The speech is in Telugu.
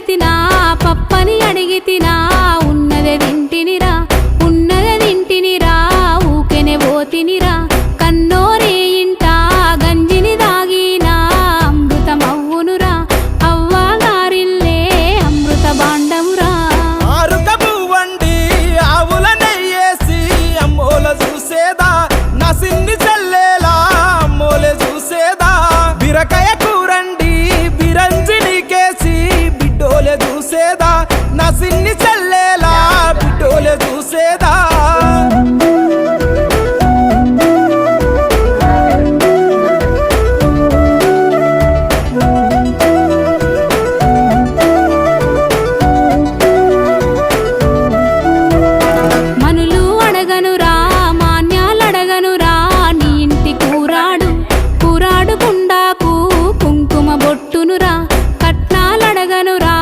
అడిగితినా పప్పని అడిగితినా ఉన్నదే తింటినిరా ఉన్నదే తింటినిరా ఊకెనే పోతినిరా కన్నోరే ఇంట గంజిని దాగినా అమృతమవ్వునురా అవ్వగారిల్లే అమృత బాండమురా ఆరుక పువ్వండి ఆవుల నెయ్యేసి అమ్మోల చూసేదా నా సిన్ని చెల్లేలా అమ్మోలే చూసేదా బిరకాయ కూరండి బిరంజిని కేసి బిడ్డోలే చూసేదా నా సిన్ని చెల్లేలా బిడ్డోలే చూసేదా మనులు అడగనురా మాన్యాలడగనురా నీ ఇంటి కూరాడు కూరాడు కుండాకు కుంకుమ బొట్టునురా కట్నాలడగనురా